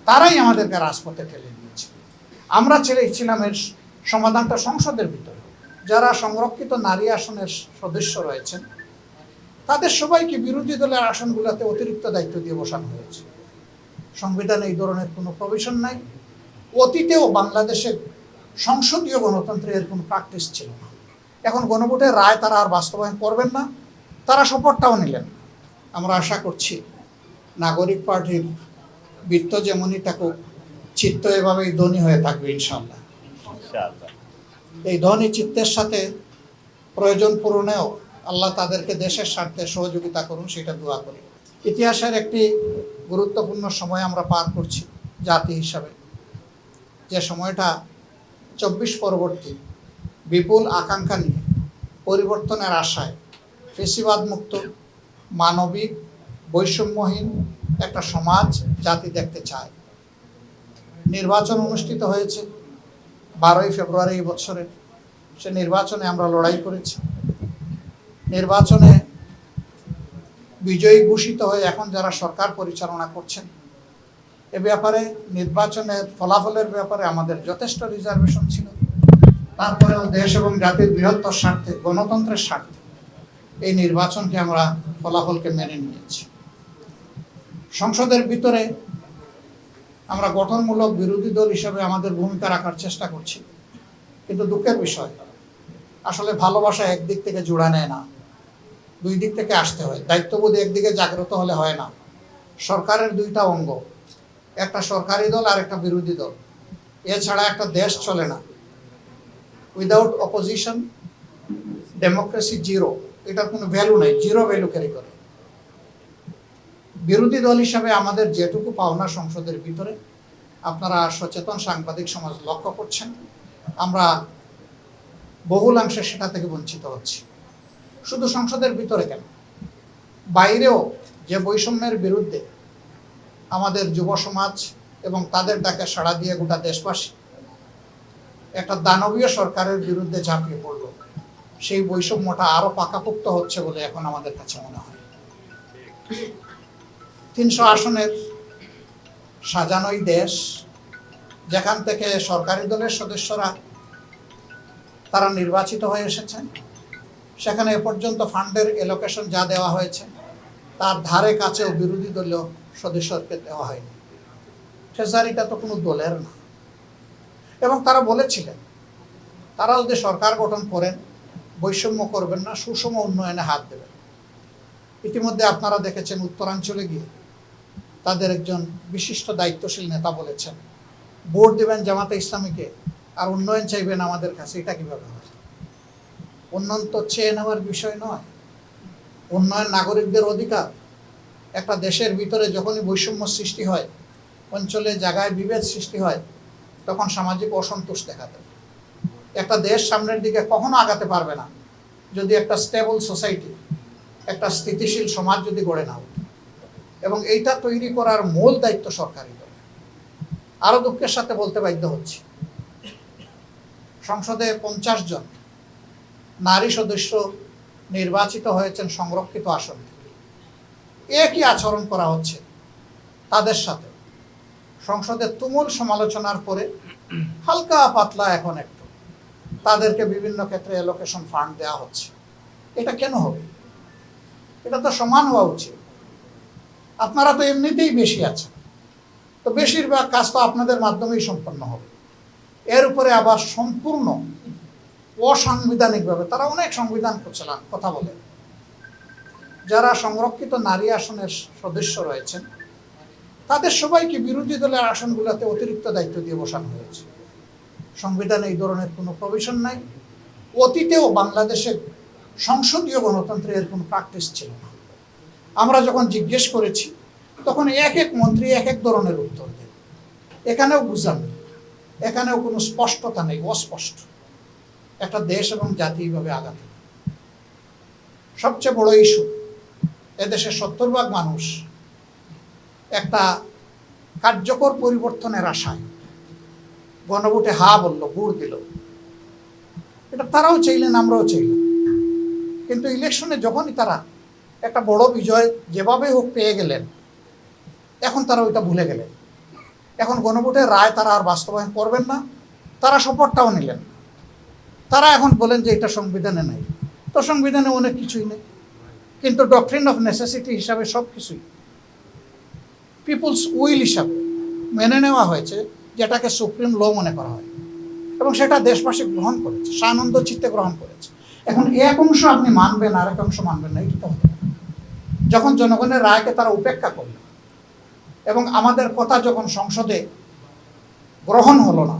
তারাই আমাদেরকে রাজপথে ঠেলে দিয়েছে। আমরা চেয়েছিলাম এর সমাধানটা সংসদের ভিতরে। যারা সংরক্ষিত নারী আসনের সদস্য রয়েছেন তাদের সবাইকে বিরোধী দলের আসনগুলোতে অতিরিক্ত দায়িত্ব দিয়ে বসানো হয়েছে। সংবিধানে এই ধরনের কোনো প্রভিশন নাই। অতীতেও বাংলাদেশের সংসদীয় গণতন্ত্রের কোনো প্র্যাকটিস ছিল না। এখন গণভোটের রায় তারা আর বাস্তবায়ন করবেন না, তারা শপথটাও নিলেন। আমরা আশা করছি নাগরিক পার্টির বৃত্ত যেমনই থাকুক, চিত্ত এভাবেই ধনী হয়ে থাকবে ইনশাআল্লাহ। এই ধনী চিত্তের সাথে প্রয়োজন পূরণেও আল্লাহ তাদেরকে দেশের স্বার্থে সহযোগিতা করুন, সেটা দোয়া করি। ইতিহাসের একটি গুরুত্বপূর্ণ সময় আমরা পার করছি জাতি হিসাবে, যে সময়টা 24 পরবর্তী বিপুল আকাঙ্ক্ষা নিয়ে পরিবর্তনের আশায় ফেসিবাদ মুক্ত, মানবিক, বৈষম্যহীন একটা সমাজ জাতি দেখতে চায়। নির্বাচন অনুষ্ঠিত হয়েছে 12ই ফেব্রুয়ারি এই বছরের। সে নির্বাচনে আমরা লড়াই করেছি। নির্বাচনে বিজয়ী ঘোষিত হয়ে এখন যারা সরকার পরিচালনা করছেন, এ ব্যাপারে নির্বাচনের ফলাফলের ব্যাপারে আমাদের যথেষ্ট রিজার্ভেশন ছিল। তারপরেও দেশ এবং জাতির বৃহত্তর স্বার্থে, গণতন্ত্রের স্বার্থে এই নির্বাচনকে আমরা ফলাফলকে মেনে নিয়েছি। সংসদের ভিতরে আমরা গঠনমূলক বিরোধী দল হিসেবে আমাদের ভূমিকা রাখার চেষ্টা করছি, কিন্তু দুঃখের বিষয় আসলে ভালোবাসা একদিক থেকে জোড়া নেয় না, দুই দিক থেকে আসতে হয়। দায়িত্ববোধ একদিকে জাগ্রত হলে হয় না। সরকারের দুইটা অঙ্গ, একটা সরকারি দল আর একটা বিরোধী দল, এছাড়া একটা দেশ চলে না। উইদাউট অপোজিশন ডেমোক্রেসি জিরো, এটার কোনো ভ্যালু নেই, জিরো ভ্যালু ক্যারি করে। বিরোধী দল হিসাবে আমাদের যেটুকু পাওনা সংসদের ভিতরে, আপনারা সচেতন সাংবাদিক সমাজ লক্ষ্য করছেন, আমরা বহুলাংশে সেটা থেকে বঞ্চিত হচ্ছি। শুধু সংসদের ভিতরে কেন, বাইরেও যে বৈষম্যের বিরুদ্ধে আমাদের যুব সমাজ এবং তাদের ডাকে সাড়া দিয়ে গোটা দেশবাসী একটা দানবীয় সরকারের বিরুদ্ধে ঝাঁপিয়ে পড়ল, সেই বৈষম্যটা আরো পাকাপোক্ত হচ্ছে বলে এখন আমাদের কাছে মনে হয়। 300 আসনের সাজানোই দেশ, যেখান থেকে সরকারি দলের সদস্যরা তারা নির্বাচিত হয়ে এসেছেন, সেখানে এ পর্যন্ত ফান্ডের এলোকেশন যা দেওয়া হয়েছে তার ধারে কাছেও বিরোধী দলীয় সদস্যকে দেওয়া হয়নি। ট্রেজারিটা তো কোনো দলের না। এবং তারা বলেছিলেন তারা যদি সরকার গঠন করেন বৈষম্য করবেন না, সুষম উন্নয়নে হাত দেবেন। ইতিমধ্যে আপনারা দেখেছেন উত্তরাঞ্চলে গিয়ে তাদের একজন বিশিষ্ট দায়িত্বশীল নেতা বলেছেন ভোট দেবেন জামাতে ইসলামীকে আর উন্নয়ন চাইবেন আমাদের কাছে। এটা কিভাবে হয়? উন্নয়ন তো চেয়ে নেওয়ার বিষয় নয়, উন্নয়ন নাগরিকদের অধিকার। একটা দেশের ভিতরে যখনই বৈষম্য সৃষ্টি হয়, অঞ্চলে জায়গায় বিভেদ সৃষ্টি হয়, তখন সামাজিক অসন্তোষ দেখা দেয়। একটা দেশ সামনের দিকে কখনো আগাতে পারবে না যদি একটা স্টেবল সোসাইটি, একটা স্থিতিশীল সমাজ যদি গড়ে না ওঠে। এবং এইটা তৈরি করার মূল দায়িত্ব সরকারি দল। আরো দুঃখের সাথে বলতে বাধ্য হচ্ছি, সংসদে 50 জন নারী সদস্য নির্বাচিত হয়েছেন সংরক্ষিত আসন থেকে। একই আচরণ করা হচ্ছে তাদের সাথে। সংসদের তুমুল সমালোচনার পরে হালকা পাতলা এখন একটু তাদেরকে বিভিন্ন ক্ষেত্রে এলোকেশন ফান্ড দেওয়া হচ্ছে। এটা কেন হবে? এটা তো সমান হওয়া উচিত। আপনারা তো এমনিতেই বেশি আছেন, তো বেশিরভাগ কাজ তো আপনাদের মাধ্যমেই সম্পন্ন হবে। এর উপরে আবার সম্পূর্ণ অসাংবিধানিকভাবে তারা অনেক সংবিধান করছিলেন কথা বলে। যারা সংরক্ষিত নারী আসনের সদস্য রয়েছেন তাদের সবাইকে বিরোধী দলের আসনগুলোতে অতিরিক্ত দায়িত্ব দিয়ে বসানো হয়েছে। সংবিধানে এই ধরনের কোনো প্রভিশন নাই। অতীতেও বাংলাদেশের সংসদীয় গণতন্ত্রের কোনো প্র্যাকটিস ছিল না। আমরা যখন জিজ্ঞেস করেছি তখন এক এক মন্ত্রী এক এক ধরনের উত্তর দেন। এখানেও বুঝানো, এখানেও কোনো স্পষ্টতা নেই, অস্পষ্ট। একটা দেশ এবং জাতি এইভাবে আগাতে। সবচেয়ে বড় ইস্যু, এদেশের 70% মানুষ একটা কার্যকর পরিবর্তনের আশায় গণভোটে হা বলল, ভোট দিল। এটা তারাও চাইলেন, আমরাও চাইলাম। কিন্তু ইলেকশনে যখনই তারা একটা বড় বিজয় যেভাবে হোক পেয়ে গেলেন, এখন তারা ওইটা ভুলে গেলেন। এখন গণভোটের রায় তারা আর বাস্তবায়ন করবেন না, তারা শপথটাও নিলেন না। তারা এখন বলেন যে এটা সংবিধানে নেই। তো সংবিধানে অনেক কিছুই নেই, কিন্তু ডক্ট্রিন অফ নেসেসিটি হিসাবে সব কিছুই পিপুলস উইল হিসাবে মেনে নেওয়া হয়েছে, যেটাকে সুপ্রিম ল মনে করা হয়, এবং সেটা দেশবাসী গ্রহণ করেছে, সানন্দ চিত্তে গ্রহণ করেছে। এখন এক অংশ আপনি মানবেন আর এক অংশ মানবেন না, এটা তো হতে পারে। যখন জনগণের রায়কে তারা উপেক্ষা করল এবং আমাদের কথা যখন সংসদে গ্রহণ হলো না,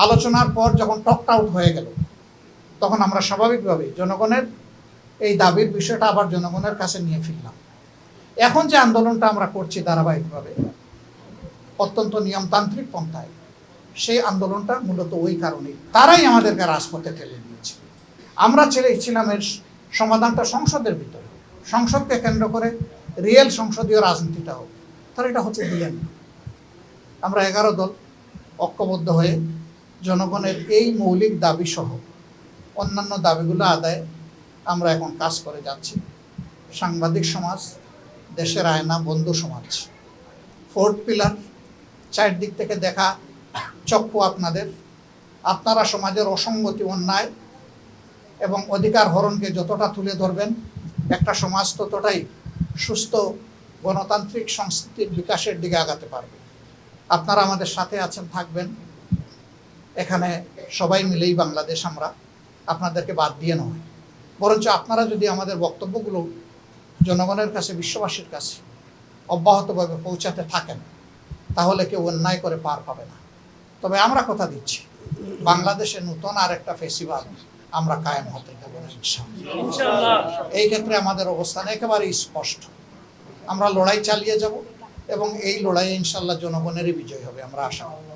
আলোচনার পর যখন টকড আউট হয়ে গেল, তখন আমরা স্বাভাবিকভাবেই জনগণের এই দাবির বিষয়টা আবার জনগণের কাছে নিয়ে ফিরলাম। এখন যে আন্দোলনটা আমরা করছি ধারাবাহিকভাবে অত্যন্ত নিয়মতান্ত্রিক পন্থায়, সেই আন্দোলনটা মূলত ওই কারণেই তারাই আমাদেরকে রাজপথে ঠেলে দিয়েছে। আমরা চেয়েছিলাম এর সমাধানটা সংসদের ভিতরে, সংসদকে কেন্দ্র করে রিয়েল সংসদীয় রাজনীতিটা হোক, তারা এটা হচ্ছে দিলেন না। আমরা 11 দল ঐক্যবদ্ধ হয়ে জনগণের এই মৌলিক দাবি সহ অন্যান্য দাবিগুলো আদায়ে আমরা এখন কাজ করে যাচ্ছি। সাংবাদিক সমাজ, দেশের আয়না, বন্ধু সমাজ, ফোর্থ পিলার, চারদিক থেকে দেখা চক্ষু আপনাদের। আপনারা সমাজের অসঙ্গতি, অন্যায় এবং অধিকার হরণকে যতটা তুলে ধরবেন, একটা সমাজ ততটাই সুস্থ গণতান্ত্রিক সংস্কৃতির বিকাশের দিকে আগাতে পারবে। আপনারা আমাদের সাথে আছেন, থাকবেন। এখানে সবাই মিলেই বাংলাদেশ, আমরা আপনাদেরকে বাদ দিয়ে নয়, বরঞ্চ আপনারা যদি আমাদের বক্তব্যগুলো জনগণের কাছে, বিশ্ববাসীর কাছে অব্যাহতভাবে পৌঁছাতে থাকেন, তাহলে কেউ অন্যায় করে পার পাবে না। তবে আমরা কথা দিচ্ছি, বাংলাদেশে নতুন আর একটা ফেস্টিভাল আমরা কায়েম হতে দেব না ইনশাআল্লাহ। এই ক্ষেত্রে আমাদের অবস্থান একেবারেই স্পষ্ট। আমরা লড়াই চালিয়ে যাব এবং এই লড়াইয়ে ইনশাআল্লাহ জনগণেরই বিজয় হবে, আমরা আশা করি।